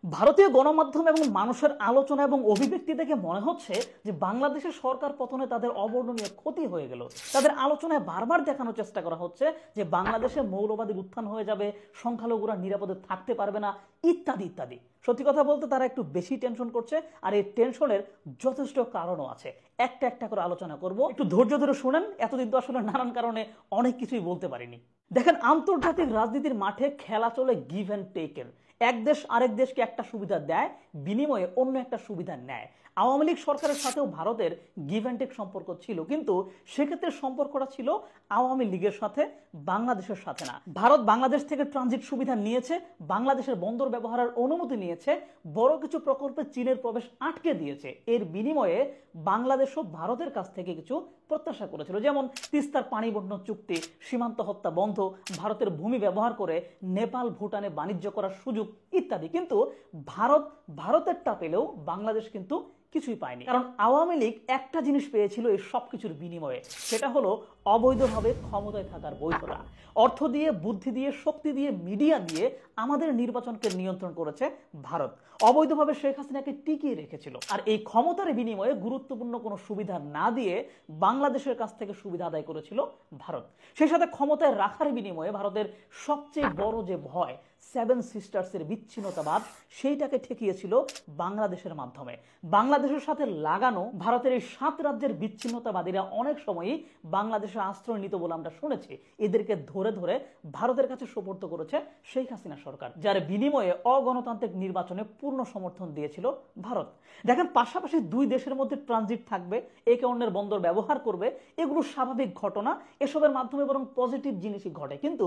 ভারতীয় গণমাধ্যম এবং মানুষের আলোচনা এবং অভিব্যক্তি দেখে মনে হচ্ছে যে বাংলাদেশের সরকার পতনে তাদের অবর্ণনীয় ক্ষতি হয়ে গেল। তাদের আলোচনায় বারবার দেখানোর চেষ্টা করা হচ্ছে যে বাংলাদেশে মৌলবাদীর উত্থান হয়ে যাবে, সংখ্যালঘুরা নিরাপদে থাকতে পারবে না, ইত্যাদি ইত্যাদি। সত্যি কথা বলতে তারা একটু বেশি টেনশন করছে, আর এই টেনশনের যথেষ্ট কারণও আছে। একটা একটা করে আলোচনা করব, একটু ধৈর্য ধরে শুনেন। এতদিন তো আসলে নানান কারণে অনেক কিছুই বলতে পারিনি। দেখেন, আন্তর্জাতিক রাজনীতির মাঠে খেলা চলে গিভ অ্যান্ড টেকের। এক দেশ আরেক দেশকে একটা সুবিধা দেয়, বিনিময়ে অন্য একটা সুবিধা নেয়। আওয়ামী লীগ সরকারের সাথেও ভারতের গিভ অ্যান্ড টেক সম্পর্ক ছিল, কিন্তু সেক্ষেত্রে সম্পর্কটা ছিল আওয়ামী লীগের সাথে, বাংলাদেশের সাথে না। ভারত বাংলাদেশ থেকে ট্রানজিট সুবিধা নিয়েছে, বাংলাদেশের বন্দর ব্যবহারের অনুমতি নিয়েছে, বড় কিছু প্রকল্পে চীনের প্রবেশ আটকে দিয়েছে। এর বিনিময়ে বাংলাদেশও ভারতের কাছ থেকে কিছু প্রত্যাশা করেছিল, যেমন তিস্তার পানি বন্টন চুক্তি, সীমান্ত হত্যা বন্ধ, ভারতের ভূমি ব্যবহার করে নেপাল ভুটানে বাণিজ্য করার সুযোগ ইত্যাদি। কিন্তু ভারতেরটা পেলেও বাংলাদেশ কিন্তু কিছুই পায়নি, কারণ আওয়ামী লীগ একটা জিনিস পেয়েছিল এই সব কিছুর বিনিময়ে, সেটা হলো অবৈধভাবে ক্ষমতায় থাকার বৈধতা। অর্থ দিয়ে, বুদ্ধি দিয়ে, শক্তি দিয়ে, মিডিয়া দিয়ে আমাদের নির্বাচনকে নিয়ন্ত্রণ করেছে ভারত। অবৈধভাবে শেখ হাসিনাকে টিকিয়ে রেখেছিল, আর এই ক্ষমতার বিনিময়ে গুরুত্বপূর্ণ কোনো সুবিধা না দিয়ে বাংলাদেশের কাছ থেকে সুবিধা আদায় করেছিল ভারত। সেই সাথে ক্ষমতায় রাখার বিনিময়ে ভারতের সবচেয়ে বড় যে ভয়, সেভেন সিস্টার্সের বিচ্ছিন্নতাবাদ, সেইটাকে ঠেকিয়েছিল বাংলাদেশের মাধ্যমে। বাংলাদেশের সাথে লাগানো ভারতের এই 7 রাজ্যের বিচ্ছিন্নতাবাদীরা অনেক সময়ই বাংলাদেশে আশ্রয় নিত বলে আমরা শুনেছি। এদেরকে ধরে ধরে ভারতের কাছে সোপর্দ করেছে শেখ হাসিনা সরকার, যার বিনিময়ে অগণতান্ত্রিক নির্বাচনে পূর্ণ সমর্থন দিয়েছিল ভারত। দেখেন, পাশাপাশি দুই দেশের মধ্যে ট্রানজিট থাকবে, একে অন্যের বন্দর ব্যবহার করবে, এগুলো স্বাভাবিক ঘটনা। এসবের মাধ্যমে বরং পজিটিভ জিনিসই ঘটে। কিন্তু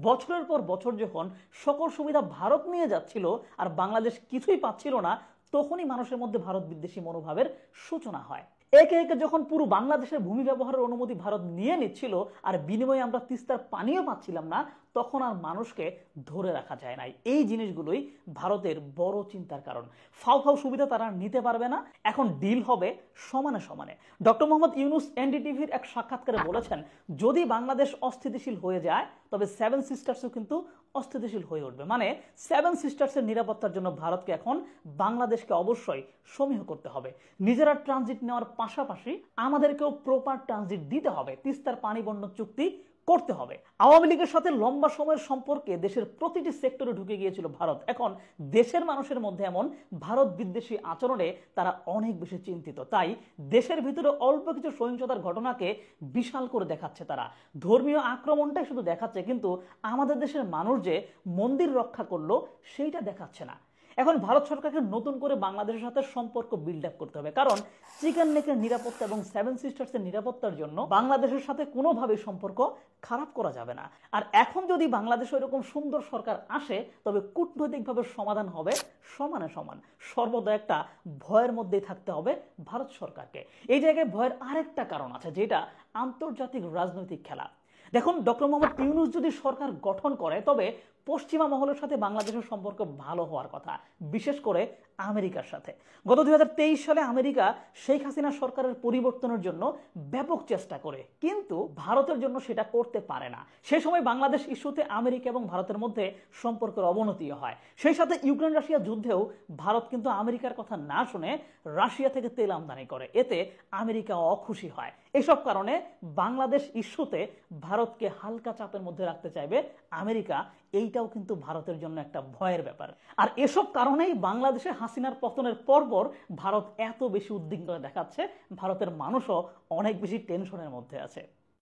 বছরের পর বছর যখন সকল সুবিধা ভারত নিয়ে যাচ্ছিল আর বাংলাদেশ কিছুই পাচ্ছিল না, তখনই মানুষের মধ্যে ভারত বিদ্বেষী মনোভাবের সূচনা হয়। একে একে যখন পুরো বাংলাদেশের ভূমি ব্যবহারের অনুমতি ভারত নিয়ে নিচ্ছিল আর বিনিময়ে আমরা তিস্তার পানিও পাচ্ছিলাম না, তখন আর মানুষকে ধরে রাখা যায় নাই। এই জিনিসগুলোই ভারতের বড় চিন্তার কারণ। ফাও ফাও সুবিধা তারা নিতে পারবে না, এখন ডিল হবে সমানে সমানে। ডক্টর মোহাম্মদ ইউনুস এনডিটিভির এক সাক্ষাৎকারে বলেছেন, যদি বাংলাদেশ অস্থিতিশীল হয়ে যায় তবে সেভেন সিস্টার্সও কিন্তু অস্থিতিশীল হয়ে উঠবে। মানে সেভেন সিস্টার্সের নিরাপত্তার জন্য ভারতকে এখন বাংলাদেশকে অবশ্যই সমীহ করতে হবে। নিজেরা ট্রানজিট নেওয়ার পাশাপাশি আমাদেরকেও প্রপার ট্রানজিট দিতে হবে, তিস্তার পানি বন্টন চুক্তি করতে হবে। আওয়ামী লীগের সাথে লম্বা সময়ের সম্পর্কে দেশের প্রতিটি সেক্টরে ঢুকে গিয়েছিল ভারত। এখন দেশের মানুষের মধ্যে এমন ভারত বিদ্বেষী আচরণে তারা অনেক বেশি চিন্তিত। তাই দেশের ভিতরে অল্প কিছু সহিংসতার ঘটনাকে বিশাল করে দেখাচ্ছে তারা। ধর্মীয় আক্রমণটাই শুধু দেখাচ্ছে, কিন্তু আমাদের দেশের মানুষ যে মন্দির রক্ষা করলো সেইটা দেখাচ্ছে না। এখন ভারত সরকারকে নতুন করে বাংলাদেশের সাথে সম্পর্ক বিল্ড আপ করতে হবে, কারণ চিকেন নেকের নিরাপত্তা এবং সেভেন সিস্টার্সের নিরাপত্তার জন্য বাংলাদেশের সাথে কোনোভাবেই সম্পর্ক খারাপ করা যাবে না। আর এখন যদি বাংলাদেশে এরকম সুন্দর সরকার আসে, তবে কূটনৈতিকভাবে সমাধান হবে সমানে সমান। সর্বদা একটা ভয়ের মধ্যেই থাকতে হবে ভারত সরকারকে। এই জায়গায় ভয়ের আরেকটা কারণ আছে, যেটা আন্তর্জাতিক রাজনৈতিক খেলা। দেখুন, ডক্টর মোহাম্মদ ইউনুস যদি সরকার গঠন করে, তবে পশ্চিমা মহলের সাথে বাংলাদেশের সম্পর্ক ভালো হওয়ার কথা, বিশেষ করে আমেরিকার সাথে। গত 2023 সালে আমেরিকা শেখ হাসিনা সরকারের পরিবর্তনের জন্য ব্যাপক চেষ্টা করে, কিন্তু ভারতের জন্য সেটা করতে পারে না। সেই সময় বাংলাদেশ ইস্যুতে আমেরিকা এবং ভারতের মধ্যে সম্পর্কের অবনতি হয়। সেই সাথে ইউক্রেন রাশিয়া যুদ্ধেও ভারত কিন্তু আমেরিকার কথা না শুনে রাশিয়া থেকে তেল আমদানি করে, এতে আমেরিকা অখুশি হয়। এসব কারণে বাংলাদেশ ইস্যুতে ভারতকে হালকা চাপের মধ্যে রাখতে চাইবে আমেরিকা। এইটাও কিন্তু ভারতের জন্য একটা ভয়ের ব্যাপার। আর এসব কারণেই বাংলাদেশে হাসিনার পতনের পরপর ভারত এত বেশি উদ্বিগ্নতা দেখাচ্ছে, ভারতের মানুষও অনেক বেশি টেনশনের মধ্যে আছে।